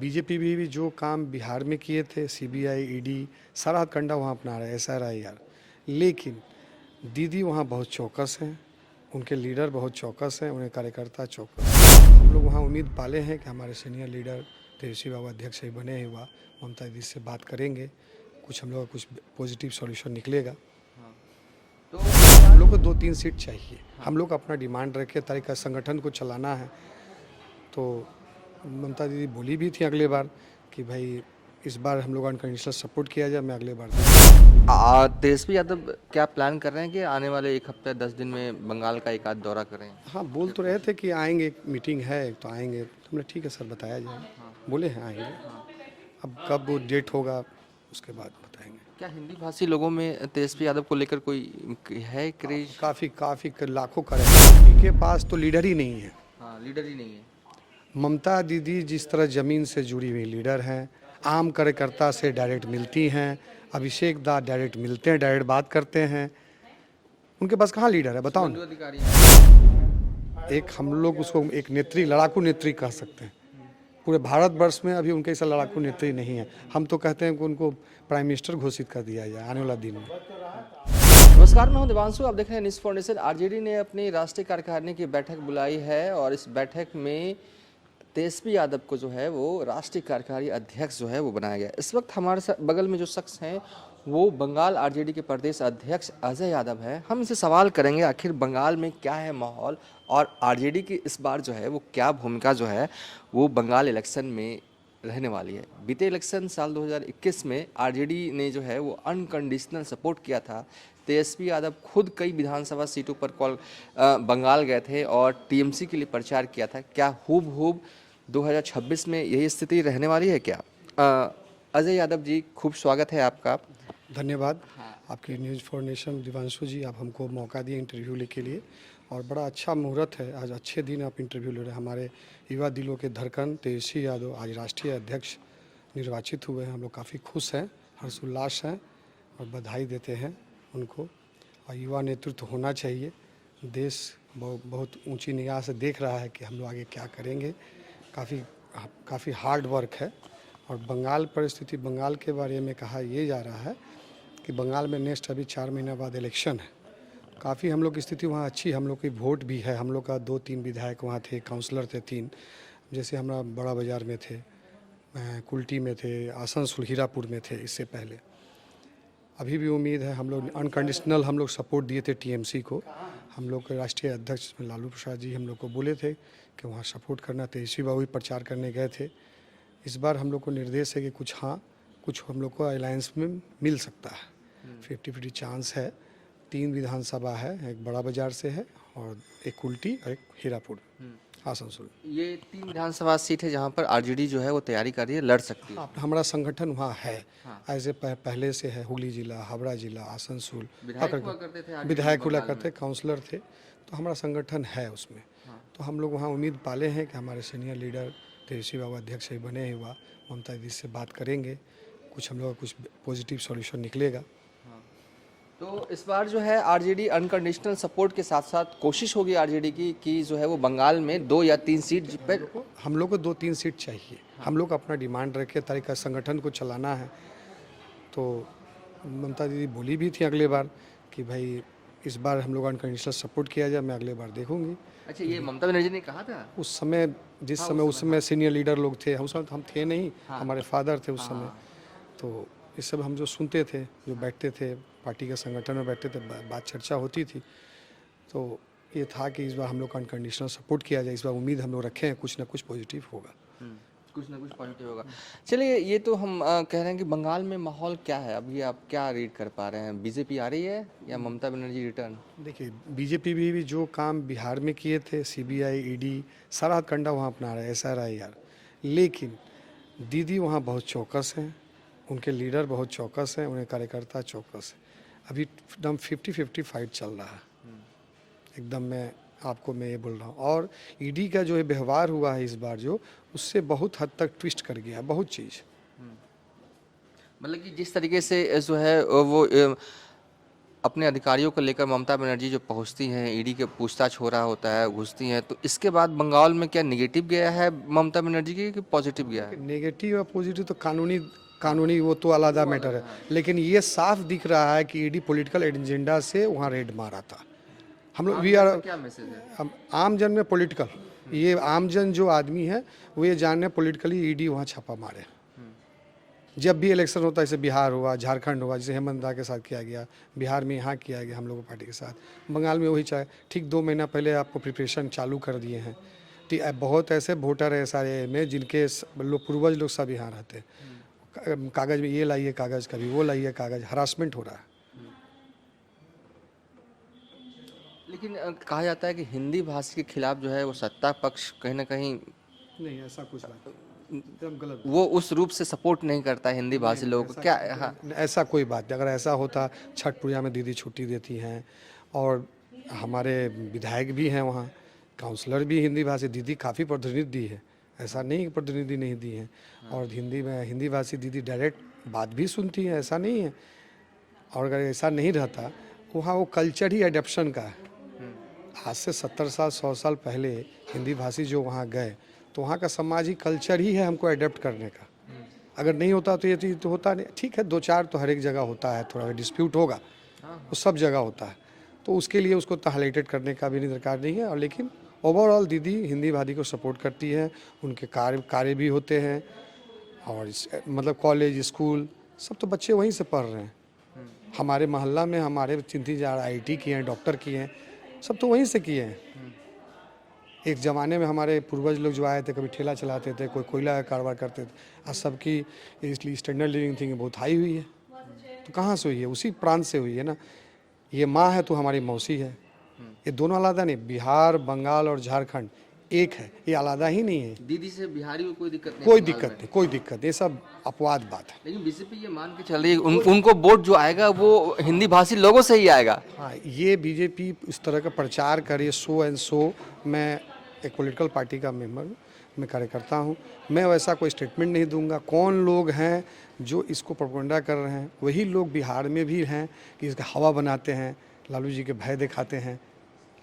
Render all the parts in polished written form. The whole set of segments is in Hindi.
बीजेपी भी जो काम बिहार में किए थे, सीबीआई, ईडी सारा कंडा वहाँ अपना रहा है, SRIR। लेकिन दीदी वहाँ बहुत चौकस हैं, उनके लीडर बहुत चौकस हैं, उन्हें कार्यकर्ता चौकस हैं। हम लोग वहाँ उम्मीद पाले हैं कि हमारे सीनियर लीडर तेजस्वी बाबू अध्यक्ष ही बने हुआ, ममता दीदी से बात करेंगे, कुछ हम लोग का कुछ पॉजिटिव सॉल्यूशन निकलेगा। तो हम लोग को 2-3 सीट चाहिए। हम लोग अपना डिमांड रखे तारीख संगठन को चलाना है। तो ममता दीदी बोली भी थी अगले बार कि भाई इस बार हम लोग अनकंडीशनल सपोर्ट किया जाए, मैं अगले बार तेजस्वी यादव क्या प्लान कर रहे हैं कि आने वाले 1 हफ्ते 10 दिन में बंगाल का एक आध दौरा करें? हाँ बोल तो रहे थे कि आएंगे, एक मीटिंग है तो आएंगे। तो हमने ठीक है सर बताया जाए, बोले हैं आएंगे। अब कब वो डेट होगा उसके बाद बताएंगे। क्या हिंदी भाषी लोगों में तेजस्वी यादव को लेकर कोई है क्रेज? काफ़ी लाखों कार्यकर्ता के पास तो लीडर ही नहीं है। हाँ, लीडर ही नहीं है। ममता दीदी जिस तरह ज़मीन से जुड़ी हुई लीडर हैं, आम कार्यकर्ता से डायरेक्ट मिलती हैं, अभिषेक दा डायरेक्ट मिलते हैं, डायरेक्ट बात करते हैं, उनके पास कहाँ लीडर है बताओ ना। अधिकारी एक हम लोग उसको एक नेत्री, लड़ाकू नेत्री कह सकते हैं। पूरे भारतवर्ष में अभी उनके ऐसा लड़ाकू नेत्री नहीं है। हम तो कहते हैं कि उनको प्राइम मिनिस्टर घोषित कर दिया जाए आने वाला दिन में। नमस्कार, मैं हूं देवांशु, आप देख रहे हैं न्यूज़ फाउंडेशन। आरजेडी ने अपनी राष्ट्रीय कार्यकारिणी की बैठक बुलाई है और इस बैठक में तेजस्वी यादव को जो है वो राष्ट्रीय कार्यकारी अध्यक्ष जो है वो बनाया गया। इस वक्त हमारे बगल में जो शख्स हैं वो बंगाल आरजेडी के प्रदेश अध्यक्ष अजय यादव है। हम इनसे सवाल करेंगे आखिर बंगाल में क्या है माहौल और आरजेडी की इस बार जो है वो क्या भूमिका जो है वो बंगाल इलेक्शन में रहने वाली है। बीते इलेक्शन साल 2021 में आरजेडी ने जो है वो अनकंडीशनल सपोर्ट किया था। तेजस्वी यादव खुद कई विधानसभा सीटों पर बंगाल गए थे और टीएमसी के लिए प्रचार किया था। क्या हूबहू 2026 में यही स्थिति रहने वाली है क्या? अजय यादव जी, खूब स्वागत है आपका। धन्यवाद आपकी न्यूज़ फाउंडेशन दिवांशु जी, आप हमको मौका दिए इंटरव्यू ले के लिए और बड़ा अच्छा मुहूर्त है। आज अच्छे दिन आप इंटरव्यू ले रहे हैं। हमारे युवा दिलों के धड़कन तेजस्वी यादव आज राष्ट्रीय अध्यक्ष निर्वाचित हुए हैं। हम लोग काफ़ी खुश हैं, हर्षोल्लास हैं और बधाई देते हैं उनको। और युवा नेतृत्व होना चाहिए। देश बहुत ऊंची निगाह से देख रहा है कि हम लोग आगे क्या करेंगे। काफ़ी हार्ड वर्क है। और बंगाल परिस्थिति, बंगाल के बारे में कहा यह जा रहा है कि बंगाल में नेक्स्ट अभी 4 महीना बाद इलेक्शन है। काफ़ी हम लोग की स्थिति वहाँ अच्छी, हम लोग की वोट भी है। हम लोग का 2-3 विधायक वहाँ थे, काउंसलर थे 3, जैसे हमारा बड़ा बाज़ार में थे, कुल्टी में थे, आसनसोल हीरापुर में थे इससे पहले। अभी भी उम्मीद है। हम लोग अनकंडीशनल हम लोग सपोर्ट दिए थे टीएमसी को। हम लोग के राष्ट्रीय अध्यक्ष लालू प्रसाद जी हम लोग को बोले थे कि वहाँ सपोर्ट करना। तेजस्वी बाबू भी प्रचार करने गए थे। इस बार हम लोग को निर्देश है कि कुछ हम लोग को अलायंस में मिल सकता है। 50-50 चांस है। 3 विधानसभा है, एक बड़ा बाजार से है और एक कुल्टी और एक हीरापुर आसनसोल। ये 3 विधानसभा सीट है जहाँ पर आरजेडी जो है वो तैयारी कर रही है, लड़ सकती है। हमारा संगठन वहाँ है। ऐसे पहले से है। हुगली जिला, हावड़ा जिला, आसनसोल विधायक हुआ करते, काउंसलर थे, तो हमारा संगठन है उसमें। तो हम लोग वहाँ उम्मीद पाले हैं कि हमारे सीनियर लीडर तेजस्वी बाबू अध्यक्ष ही बने हुआ, ममता दीदी से बात करेंगे, कुछ हम लोग का कुछ पॉजिटिव सॉल्यूशन निकलेगा। तो इस बार जो है आरजेडी अनकंडीशनल सपोर्ट के साथ साथ कोशिश होगी आरजेडी की कि जो है वो बंगाल में 2 या 3 सीट पर। हम लोग को 2-3 सीट चाहिए। हम लोग अपना डिमांड रखे तारीख संगठन को चलाना है। तो ममता दीदी बोली भी थी अगले बार कि भाई इस बार हम लोग अनकंडीशनल सपोर्ट किया जाए, मैं अगले बार देखूंगी। अच्छा, ये ममता बनर्जी ने कहा था उस समय, उस समय सीनियर लीडर लोग थे। उस समय हम थे नहीं, हमारे फादर थे उस समय। तो इस सब हम जो सुनते थे, जो बैठते थे पार्टी के संगठन में बैठते थे, बात चर्चा होती थी, तो ये था कि इस बार हम लोग का अनकंडीशनल सपोर्ट किया जाए। इस बार उम्मीद हम लोग रखे हैं कुछ ना कुछ पॉजिटिव होगा। कुछ ना कुछ पॉजिटिव होगा। चलिए, ये तो हम कह रहे हैं कि बंगाल में माहौल क्या है अभी, आप क्या रीड कर पा रहे हैं? बीजेपी आ रही है या ममता बनर्जी रिटर्न? देखिए, बीजेपी भी जो काम बिहार में किए थे, सीबीआई, ईडी सारा कंडा वहाँ अपना रहा है, SRIR। लेकिन दीदी वहाँ बहुत चौकस हैं, उनके लीडर बहुत चौकस हैं, उन्हें कार्यकर्ता चौकस है। अभी एकदम 50-50 फाइट चल रहा है एकदम। मैं ये बोल रहा हूँ। और ईडी का जो व्यवहार हुआ है इस बार, जो उससे बहुत हद तक ट्विस्ट कर गया है बहुत चीज़। मतलब कि जिस तरीके से जो है वो अपने अधिकारियों को लेकर ममता बनर्जी जो पहुंचती हैं, ईडी के पूछताछ हो रहा होता है, घुसती हैं, तो इसके बाद बंगाल में क्या नेगेटिव गया है ममता बनर्जी की कि पॉजिटिव गया है? नेगेटिव और पॉजिटिव तो कानूनी कानूनी वो तो अलग मैटर है, लेकिन ये साफ दिख रहा है कि ईडी पॉलिटिकल एजेंडा से वहाँ रेड मारा था। हम लोग वी आर क्या मैसेज है? हम आम जन में पॉलिटिकल, ये आम जन जो आदमी है वो ये जानने पॉलिटिकली ईडी वहाँ छापा मारे। जब भी इलेक्शन होता है, जैसे बिहार हुआ, झारखंड हुआ, जैसे हेमंत दा के साथ किया गया, बिहार में यहाँ किया गया हम लोगों पार्टी के साथ, बंगाल में वही चाहे ठीक 2 महीना पहले आपको प्रिपरेशन चालू कर दिए हैं। ठीक है, बहुत ऐसे वोटर है सारे में जिनके लोग पूर्वज लोग सब यहाँ रहते हैं। कागज़ में ये लाइए कागज़, कभी वो लाइए कागज़, हरासमेंट हो रहा है। लेकिन कहा जाता है कि हिंदी भाषा के खिलाफ जो है वो सत्ता पक्ष कहीं ना कहीं नहीं, ऐसा कुछ बात एकदम गलत। वो उस रूप से सपोर्ट नहीं करता है हिंदी भाषी लोगों को, क्या? हाँ, ऐसा कोई बात नहीं। अगर ऐसा होता, छठ पूजा में दीदी छुट्टी देती हैं, और हमारे विधायक भी हैं वहाँ, काउंसलर भी हिंदी भाषी, दीदी काफ़ी प्रतिनिधि दी है, ऐसा नहीं कि प्रतिनिधि नहीं दी है। और हिंदी में हिंदी भाषी दीदी डायरेक्ट बात भी सुनती है, ऐसा नहीं है। और अगर ऐसा नहीं रहता, वहाँ वो कल्चर ही एडेप्शन का है। आज से 70 साल 100 साल पहले हिंदी भाषी जो वहाँ गए, तो वहाँ का सामाजिक कल्चर ही है हमको अडेप्ट करने का। अगर नहीं होता तो ये चीज़ तो होता नहीं। ठीक है, 2-4 तो हर एक जगह होता है, थोड़ा डिस्प्यूट होगा, वो सब जगह होता है, तो उसके लिए उसको तो हाईलाइटेड करने का भी नहीं दरकार नहीं है। और लेकिन ओवरऑल दीदी हिंदी भाषी को सपोर्ट करती है, उनके कार्य भी होते हैं, और मतलब कॉलेज स्कूल सब तो बच्चे वहीं से पढ़ रहे हैं। हमारे मोहल्ला में हमारे 3-4 IIT किए हैं, डॉक्टर किए हैं, सब तो वहीं से किए हैं। एक ज़माने में हमारे पूर्वज लोग जो आए थे, कभी ठेला चलाते थे, कोई कोयला का कारोबार करते थे। आज सबकी इसलिए स्टैंडर्ड लिविंग थिंग बहुत हाई हुई है। तो कहाँ से हुई है? उसी प्रांत से हुई है ना। ये माँ है तो हमारी मौसी है। ये दोनों अलग नहीं, बिहार, बंगाल और झारखंड एक है, ये अलग ही नहीं है। दीदी से बिहारी को कोई दिक्कत नहीं? कोई दिक्कत नहीं, कोई दिक्कत नहीं, ये सब अपवाद बात है। लेकिन बीजेपी ये मान के चल रही है उनको वोट जो आएगा वो हिंदी भाषी लोगों से ही आएगा। हाँ, ये बीजेपी इस तरह का प्रचार करे, सो एंड सो। मैं एक पॉलिटिकल पार्टी का मेंबर हूँ, मैं कार्यकर्ता हूँ, मैं वैसा कोई स्टेटमेंट नहीं दूंगा। कौन लोग हैं जो इसको प्रोपेगेंडा कर रहे हैं? वही लोग बिहार में भी हैं कि इसका हवा बनाते हैं, लालू जी के भय दिखाते हैं।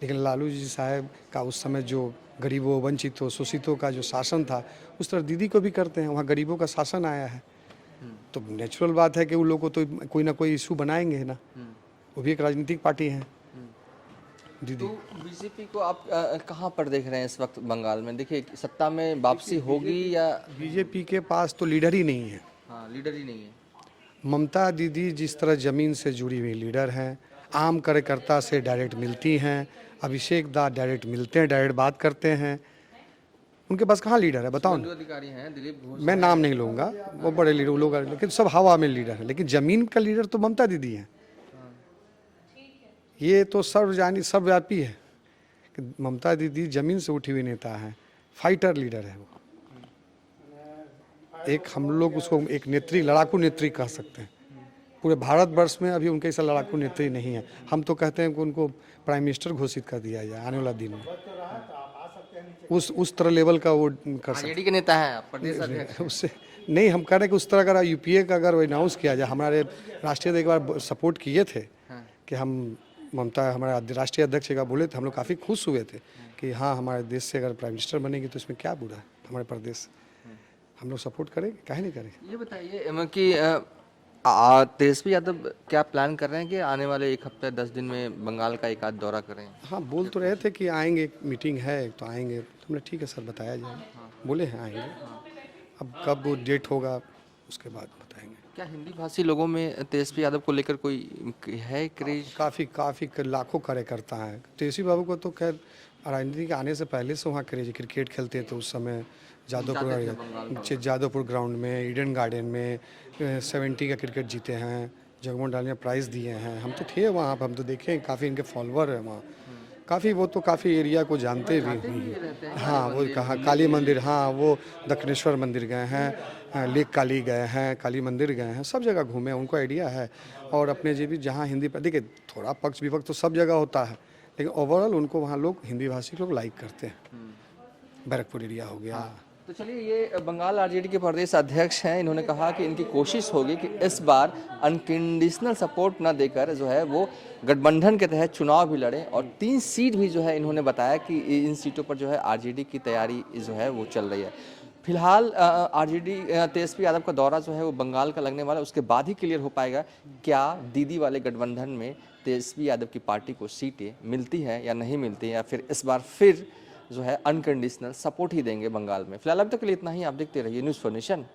लेकिन लालू जी साहब का उस समय जो गरीबों, वंचितों, शोषितों का जो शासन था, उस तरह दीदी को भी करते हैं। वहाँ गरीबों का शासन आया है, तो नेचुरल बात है कि उन लोगों को तो कोई ना कोई इशू बनाएंगे ना। वो भी एक राजनीतिक पार्टी है दीदी। तो बीजेपी को आप कहाँ पर देख रहे हैं इस वक्त बंगाल में? देखिए, सत्ता में वापसी होगी या? बीजेपी के पास तो लीडर ही नहीं है। हाँ, लीडर ही नहीं है। ममता दीदी जिस तरह ज़मीन से जुड़ी हुई लीडर हैं, आम कार्यकर्ता से डायरेक्ट मिलती हैं, अभिषेक दा डायरेक्ट मिलते हैं, डायरेक्ट बात करते हैं, उनके पास कहाँ लीडर है बताओ ना। अधिकारी हैं दिलीप घोष, मैं नाम नहीं लूँगा, वो बड़े लीडर लोग, लेकिन सब हवा में लीडर है, लेकिन ज़मीन का लीडर तो ममता दीदी है। ये तो सर्वव्यापी है कि ममता दीदी ज़मीन से उठी हुई नेता है, फाइटर लीडर है वो। एक हम लोग उसको एक नेत्री, लड़ाकू नेत्री कह सकते हैं। पूरे भारतवर्ष में अभी उनके ऐसा लड़ाकू नेत्री नहीं है। हम तो कहते हैं कि उनको प्राइम मिनिस्टर घोषित कर दिया जाए आने वाला दिन में। उस तरह लेवल का वो कर सकते आरजेडी के नेता हैं आप, प्रदेश अध्यक्ष। हैं। उससे नहीं, हम कह रहे हैं कि उस तरह का यूपीए का अगर अनाउंस किया जाए, हमारे राष्ट्रीय अध्यक्ष एक बार सपोर्ट किए थे कि हम ममता हमारे राष्ट्रीय अध्यक्ष का बोले थे, हम लोग काफ़ी खुश हुए थे कि हाँ, हमारे देश से अगर प्राइम मिनिस्टर बनेगी तो इसमें क्या बुरा है, हमारे प्रदेश हम लोग सपोर्ट करेंगे, काहे नहीं करेंगे। ये बताइए कि तेजस्वी यादव क्या प्लान कर रहे हैं कि आने वाले 1 हफ्ते 10 दिन में बंगाल का एक आध दौरा करें? हाँ, बोल तो रहे थे कि आएंगे, एक मीटिंग है तो आएंगे। तो हमने ठीक है सर, बताया जाए, बोले हैं आएंगे। अब कब वो डेट होगा उसके बाद बताएंगे। क्या हिंदी भाषी लोगों में तेजस्वी यादव को लेकर कोई है क्रेज? काफ़ी लाखों कार्यकर्ता हैं। तेजस्वी बाबू को तो खैर राजनीति के आने से पहले से वहाँ क्रेज, क्रिकेट खेलते थे उस समय जादवपुर ग्राउंड में, ईडन गार्डन में 70 का क्रिकेट जीते हैं, जगमोहन डाल में प्राइज़ दिए हैं। हम तो थे वहाँ पर, हम तो देखे, काफ़ी इनके फॉलोअर हैं वहाँ काफ़ी। वो तो काफ़ी एरिया को जानते भी हैं। हाँ, वो कहाँ काली मंदिर, हाँ वो दक्षिणेश्वर मंदिर गए हैं, लेक काली गए हैं, काली मंदिर गए हैं, सब जगह घूमे, उनको आइडिया है। और अपने जो भी जहाँ हिंदी पर देखिए, थोड़ा पक्ष विपक्ष तो सब जगह होता है, लेकिन ओवरऑल उनको वहाँ लोग हिंदी भाषी लोग लाइक करते हैं। बैरकपुर एरिया हो गया। तो चलिए, ये बंगाल आरजेडी के प्रदेश अध्यक्ष हैं। इन्होंने कहा कि इनकी कोशिश होगी कि इस बार अनकंडीशनल सपोर्ट न देकर जो है वो गठबंधन के तहत चुनाव भी लड़ें, और 3 सीट भी जो है इन्होंने बताया कि इन सीटों पर जो है आरजेडी की तैयारी जो है वो चल रही है। फिलहाल आरजेडी तेजस्वी यादव का दौरा जो है वो बंगाल का लगने वाला है, उसके बाद ही क्लियर हो पाएगा क्या दीदी वाले गठबंधन में तेजस्वी यादव की पार्टी को सीटें मिलती हैं या नहीं मिलती हैं, या फिर इस बार फिर जो है अनकंडीशनल सपोर्ट ही देंगे बंगाल में। फिलहाल अब तक के लिए इतना ही। आप देखते रहिए न्यूज़ फॉर नेशन।